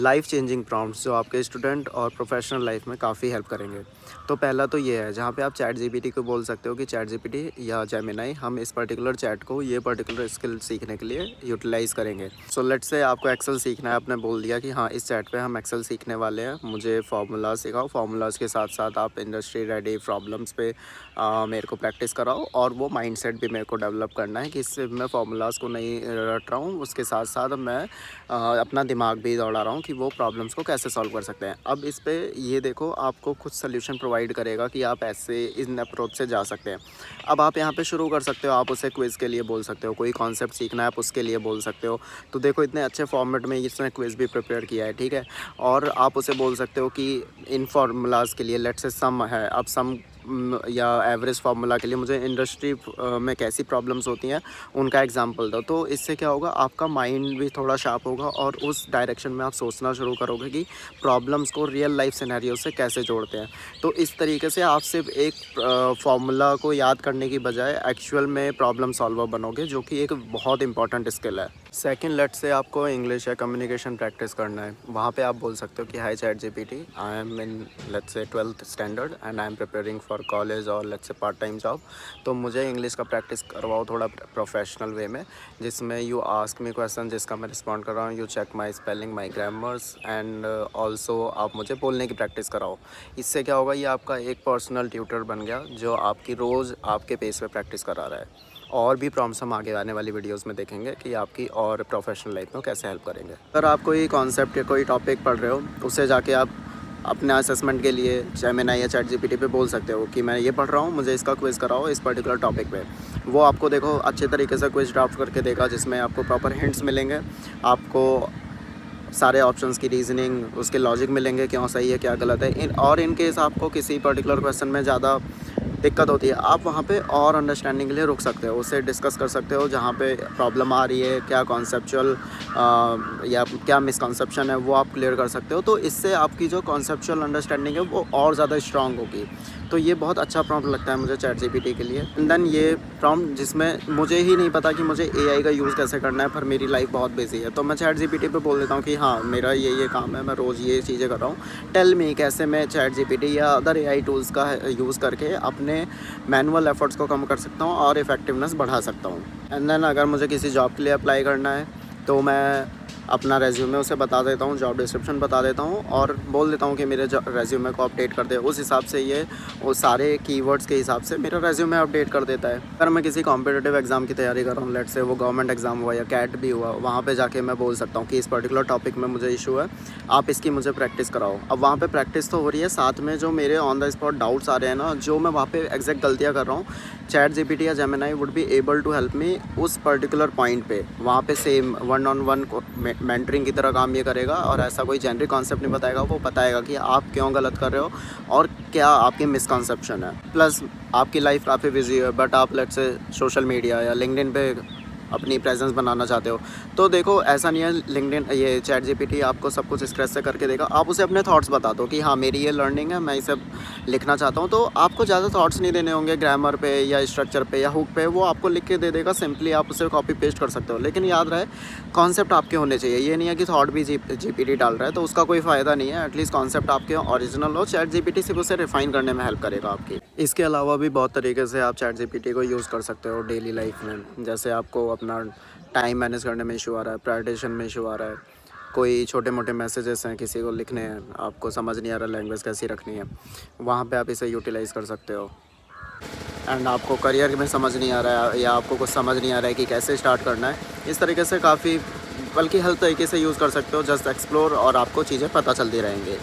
Life changing prompts जो आपके student और प्रोफेशनल लाइफ में काफ़ी हेल्प करेंगे। तो पहला तो ये है जहाँ पे आप चैट जीपीटी को बोल सकते हो कि चैट जीपीटी या जेमिनाई हम इस पर्टिकुलर चैट को ये पर्टिकुलर स्किल सीखने के लिए यूटिलाइज़ करेंगे। सो लेट्स से आपको एक्सेल सीखना है, आपने बोल दिया कि हाँ इस चैट पे हम एक्सेल सीखने वाले हैं, मुझे फार्मूलाज सिखाओ। फार्मूलाज के साथ साथ आप इंडस्ट्री रेडी प्रॉब्लम्स पे मेरे को प्रैक्टिस कराओ और वो माइंडसेट भी मेरे को डेवलप करना है कि इससे मैं फार्मूलाज को नहीं रट रहा हूँ, उसके साथ साथ मैं अपना दिमाग भी दौड़ा रहा हूँ कि वो प्रॉब्लम्स को कैसे सॉल्व कर सकते हैं। अब इस पे ये देखो आपको कुछ सॉल्यूशन प्रोवाइड करेगा कि आप ऐसे इन अप्रोच से जा सकते हैं। अब आप यहाँ पे शुरू कर सकते हो, आप उसे क्विज़ के लिए बोल सकते हो, कोई कॉन्सेप्ट सीखना है आप उसके लिए बोल सकते हो। तो देखो इतने अच्छे फॉर्मेट में इसने क्विज़ भी प्रिपेयर किया है, ठीक है। और आप उसे बोल सकते हो कि इन फार्मूलाज़ के लिए लेट्स से सम है, अब सम या एवरेज फार्मूला के लिए मुझे इंडस्ट्री में कैसी प्रॉब्लम्स होती हैं उनका एग्जांपल दो। तो इससे क्या होगा, आपका माइंड भी थोड़ा शार्प होगा और उस डायरेक्शन में आप सोचना शुरू करोगे कि प्रॉब्लम्स को रियल लाइफ सिनेरियो से कैसे जोड़ते हैं। तो इस तरीके से आप सिर्फ एक फार्मूला को याद करने की बजाय एक्चुअल में प्रॉब्लम सॉल्वर बनोगे, जो कि एक बहुत इंपॉर्टेंट स्किल है। सेकंड, लेट्स से आपको इंग्लिश या कम्युनिकेशन प्रैक्टिस करना है, वहाँ पे आप बोल सकते हो कि hi chat GPT, I am in let's say 12th standard and I am preparing for college और let's say part time job. तो मुझे इंग्लिश का प्रैक्टिस करवाओ थोड़ा प्रोफेशनल वे में, जिसमें यू आस्क मी क्वेश्चन जिसका मैं रिस्पॉन्ड कर रहा हूँ, you check my spelling, my grammars and also आप मुझे बोलने की प्रैक्टिस कराओ। इससे क्या होगा, ये आपका एक पर्सनल ट्यूटर बन गया जो आपकी रोज़ आपके पेस पे प्रैक्टिस करा रहा है। और भी प्रॉब्लम्स हम आगे आने वाली वीडियोस में देखेंगे कि आपकी और प्रोफेशनल लाइफ में कैसे हेल्प करेंगे। अगर आप कोई कॉन्सेप्ट या कोई टॉपिक पढ़ रहे हो, उसे जाके आप अपने असेसमेंट के लिए जेमिनी या चैट जीपीटी पे बोल सकते हो कि मैं ये पढ़ रहा हूँ, मुझे इसका क्विज़ कराओ इस पर्टिकुलर टॉपिक पे। वो आपको देखो अच्छे तरीके से क्विज़ ड्राफ्ट करके देगा, जिसमें आपको प्रॉपर हिंट्स मिलेंगे, आपको सारे ऑप्शंस की रीजनिंग, उसके लॉजिक मिलेंगे, क्यों सही है क्या गलत है। और इन केस आपको किसी पर्टिकुलर क्वेश्चन में ज़्यादा दिक्कत होती है, आप वहाँ पे और अंडरस्टैंडिंग के लिए रुक सकते हो, उससे डिस्कस कर सकते हो जहाँ पे प्रॉब्लम आ रही है, क्या कॉन्सेप्चुअल या क्या मिसकॉन्सेप्शन है वो आप क्लियर कर सकते हो। तो इससे आपकी जो कॉन्सेप्चुअल अंडरस्टैंडिंग है वो और ज़्यादा स्ट्रांग होगी। तो ये बहुत अच्छा प्रॉम्प्ट लगता है मुझे चैट जीपीटी के लिए। एंड देन ये प्रॉम्प्ट जिसमें मुझे ही नहीं पता कि मुझे एआई का यूज़ कैसे करना है, पर मेरी लाइफ बहुत बिजी है, तो मैं चैट जीपीटी पे बोल देता हूँ कि हाँ मेरा ये काम है, मैं रोज़ ये चीज़ें कर रहा हूँ, टेल मी कैसे मैं चैट जीपीटी या अदर एआई टूल्स का यूज़ करके अपने मैनुअल एफर्ट्स को कम कर सकता हूँ और इफ़ेक्टिवनेस बढ़ा सकता हूँ। एंड देन अगर मुझे किसी जॉब के लिए अप्लाई करना है तो मैं अपना रेज्यूमे उसे बता देता हूँ, जॉब डिस्क्रिप्शन बता देता हूँ और बोल देता हूँ कि मेरे रेज्यूमे को अपडेट कर दे। उस हिसाब से ये वो सारे कीवर्ड्स के हिसाब से मेरा रेज्यूमे अपडेट कर देता है। अगर मैं किसी कॉम्पिटिटिव एग्ज़ाम की तैयारी कर रहा हूँ, लेट्स से वो गवर्नमेंट एग्ज़ाम हुआ या कैट भी हुआ, वहाँ पे जाके मैं बोल सकता हूँ कि इस पर्टिकुलर टॉपिक में मुझे इशू है, आप इसकी मुझे प्रैक्टिस कराओ। अब वहाँ पे प्रैक्टिस तो हो रही है, साथ में जो मेरे ऑन द स्पॉट डाउट्स आ रहे हैं ना, जो मैं वहाँ पे एग्जैक्ट गलतियाँ कर रहा हूँ, चैट जीपीटी या Gemini would be able to help me उस पर्टिकुलर पॉइंट पे। वहाँ पे सेम 1-on-1 मेंटरिंग की तरह काम ये करेगा और ऐसा कोई जेनरिक कॉन्सेप्ट नहीं बताएगा, वो बताएगा कि आप क्यों गलत कर रहे हो और क्या आपकी मिसकॉन्सेप्शन है। प्लस आपकी लाइफ काफ़ी बिजी है, बट आप लेट्स से सोशल मीडिया या लिंक्डइन पे अपनी प्रेजेंस बनाना चाहते हो, तो देखो ऐसा नहीं है लिंक्डइन ये चैट जीपीटी आपको सब कुछ स्क्रैच से करके देगा। आप उसे अपने थॉट्स बता दो कि हाँ मेरी ये लर्निंग है, मैं इसे लिखना चाहता हूँ, तो आपको ज़्यादा थॉट्स नहीं देने होंगे ग्रामर पे या स्ट्रक्चर पे या हुक पे, वो आपको लिख के दे देगा, सिंपली आप उसे कॉपी पेस्ट कर सकते हो। लेकिन याद रहे कॉन्सेप्ट आपके होने चाहिए, ये नहीं है कि थॉट भी जीपीटी डाल रहा है तो उसका कोई फ़ायदा नहीं है। एटलीस्ट कॉन्सेप्ट आपके ओरिजिनल हो, चैट जीपीटी सिर्फ उसे रिफाइन करने में हेल्प करेगा आपकी। इसके अलावा भी बहुत तरीके से आप चैट जीपीटी को यूज़ कर सकते हो डेली लाइफ में। जैसे आपको अपना टाइम मैनेज करने में इशू आ रहा है, प्रायोरिटाइजेशन में इशू आ रहा है, कोई छोटे मोटे मैसेजेस हैं किसी को लिखने हैं, आपको समझ नहीं आ रहा लैंग्वेज कैसी रखनी है, वहाँ पे आप इसे यूटिलाइज़ कर सकते हो। एंड आपको करियर में समझ नहीं आ रहा है या आपको कुछ समझ नहीं आ रहा है कि कैसे स्टार्ट करना है, इस तरीके से काफ़ी बल्कि हर तरीके से यूज़ कर सकते हो। जस्ट एक्सप्लोर और आपको चीज़ें पता चलती रहेंगी।